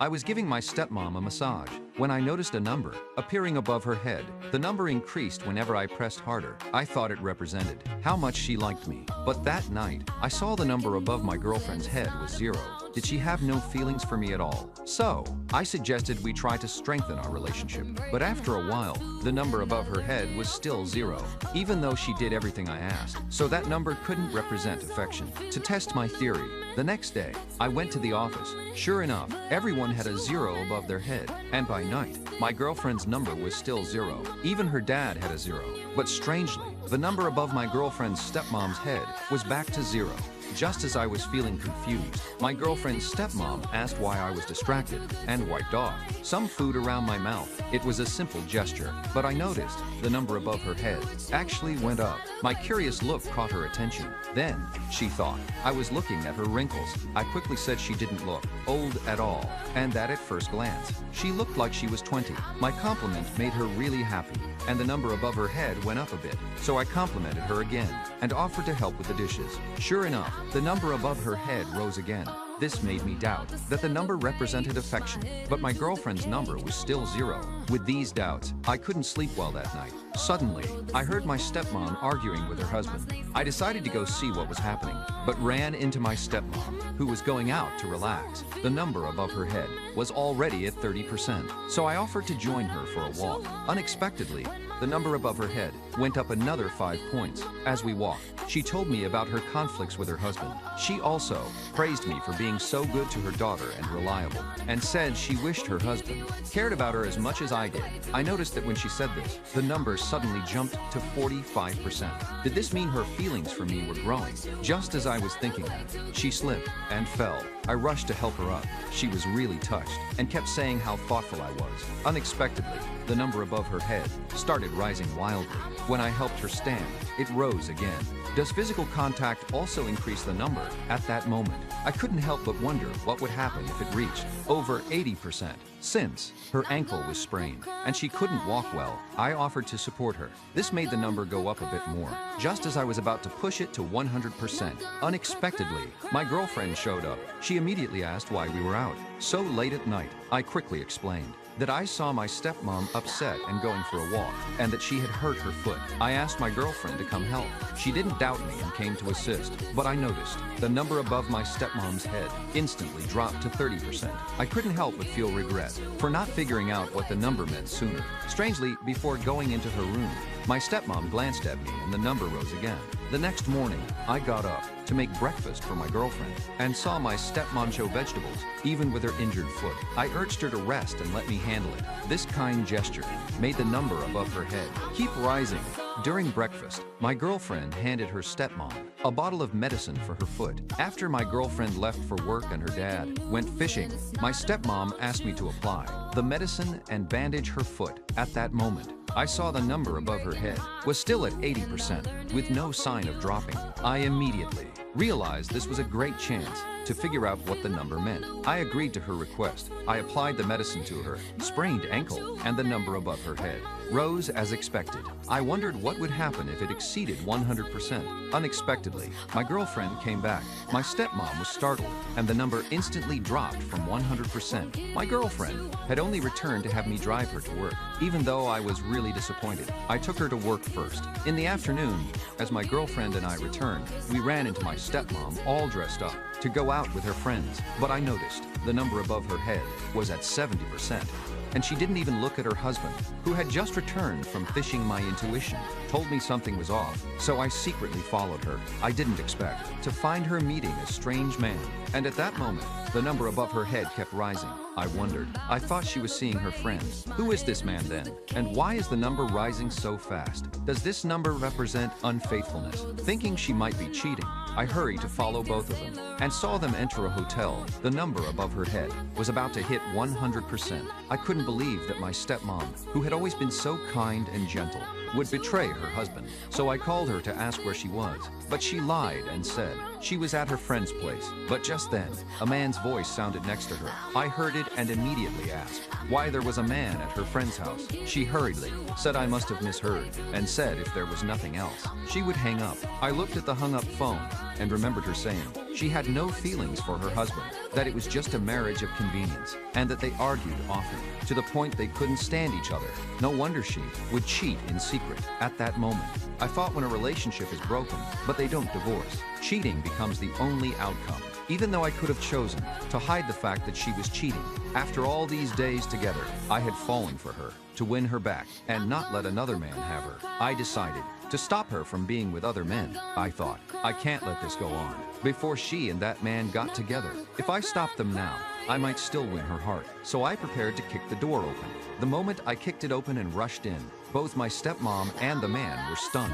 I was giving my stepmom a massage when I noticed a number appearing above her head. The number increased whenever I pressed harder. I thought it represented how much she liked me. But that night, I saw the number above my girlfriend's head was 0. Did she have no feelings for me at all? So, I suggested we try to strengthen our relationship. But after a while, the number above her head was still 0, even though she did everything I asked. So that number couldn't represent affection. To test my theory, the next day, I went to the office. Sure enough, everyone had a 0 above their head. And by night, my girlfriend's number was still 0. Even her dad had a 0. But strangely, the number above my girlfriend's stepmom's head was back to 0. Just as I was feeling confused, my girlfriend's stepmom asked why I was distracted and wiped off some food around my mouth. It was a simple gesture, but I noticed the number above her head actually went up. My curious look caught her attention. Then, she thought I was looking at her wrinkles. I quickly said she didn't look old at all, and that at first glance, she looked like she was 20. My compliment made her really happy, and the number above her head went up a bit. So I complimented her again and offered to help with the dishes. Sure enough, the number above her head rose again. This made me doubt that the number represented affection, but my girlfriend's number was still 0. With these doubts, I couldn't sleep well that night. Suddenly, I heard my stepmom arguing with her husband. I decided to go see what was happening, but ran into my stepmom, who was going out to relax. The number above her head was already at 30%, so I offered to join her for a walk. Unexpectedly, the number above her head went up another 5 points. As we walked, she told me about her conflicts with her husband. She also praised me for being so good to her daughter and reliable, and said she wished her husband cared about her as much as I did. I noticed that when she said this, the number suddenly jumped to 45%. Did this mean her feelings for me were growing? Just as I was thinking that, she slipped and fell. I rushed to help her up. She was really touched and kept saying how thoughtful I was. Unexpectedly, the number above her head started rising wildly. When I helped her stand, it rose again. Does physical contact also increase the number at that moment? I couldn't help but wonder what would happen if it reached over 80%. Since her ankle was sprained and she couldn't walk well, I offered to support her. This made the number go up a bit more. Just as I was about to push it to 100%, unexpectedly, my girlfriend showed up. She immediately asked why we were out so late at night. I quickly explained that I saw my stepmom upset and going for a walk, and that she had hurt her foot. I asked my girlfriend to come help. She didn't doubt me and came to assist, but I noticed the number above my stepmom's head instantly dropped to 30%. I couldn't help but feel regret for not figuring out what the number meant sooner. Strangely, before going into her room, my stepmom glanced at me and the number rose again. The next morning, I got up to make breakfast for my girlfriend and saw my stepmom show vegetables, even with her injured foot. I urged her to rest and let me handle it. This kind gesture made the number above her head keep rising. During breakfast, my girlfriend handed her stepmom a bottle of medicine for her foot. After my girlfriend left for work and her dad went fishing, my stepmom asked me to apply the medicine and bandage her foot. At that moment, I saw the number above her head was still at 80%, with no sign of dropping. I immediately realized this was a great chance to figure out what the number meant. I agreed to her request. I applied the medicine to her sprained ankle, and the number above her head rose as expected. I wondered what would happen if it exceeded 100%. Unexpectedly, my girlfriend came back. My stepmom was startled, and the number instantly dropped from 100%. My girlfriend had only returned to have me drive her to work, even though I was really disappointed. I took her to work first. In the afternoon, as my girlfriend and I returned, we ran into my stepmom all dressed up to go out with her friends, but I noticed the number above her head was at 70%. And she didn't even look at her husband, who had just returned from fishing. My intuition told me something was off, so I secretly followed her. I didn't expect to find her meeting a strange man, and at that moment, the number above her head kept rising. I wondered. I thought she was seeing her friends. Who is this man then? And why is the number rising so fast? Does this number represent unfaithfulness? Thinking she might be cheating, I hurried to follow both of them and saw them enter a hotel. The number above her head was about to hit 100%. I couldn't believe that my stepmom, who had always been so kind and gentle, would betray her husband. So I called her to ask where she was, but she lied and said she was at her friend's place. But just then, a man's voice sounded next to her. I heard it and immediately asked why there was a man at her friend's house. She hurriedly said I must have misheard and said if there was nothing else, she would hang up. I looked at the hung-up phone and remembered her saying She had no feelings for her husband, that it was just a marriage of convenience, and that they argued often, to the point they couldn't stand each other. No wonder she would cheat in secret at that moment. I thought when a relationship is broken, but they don't divorce, cheating becomes the only outcome. Even though I could have chosen to hide the fact that she was cheating, after all these days together, I had fallen for her, to win her back, and not let another man have her. I decided to stop her from being with other men. I thought, I can't let this go on. Before she and that man got together, if I stopped them now, I might still win her heart. So I prepared to kick the door open. The moment I kicked it open and rushed in, both my stepmom and the man were stunned.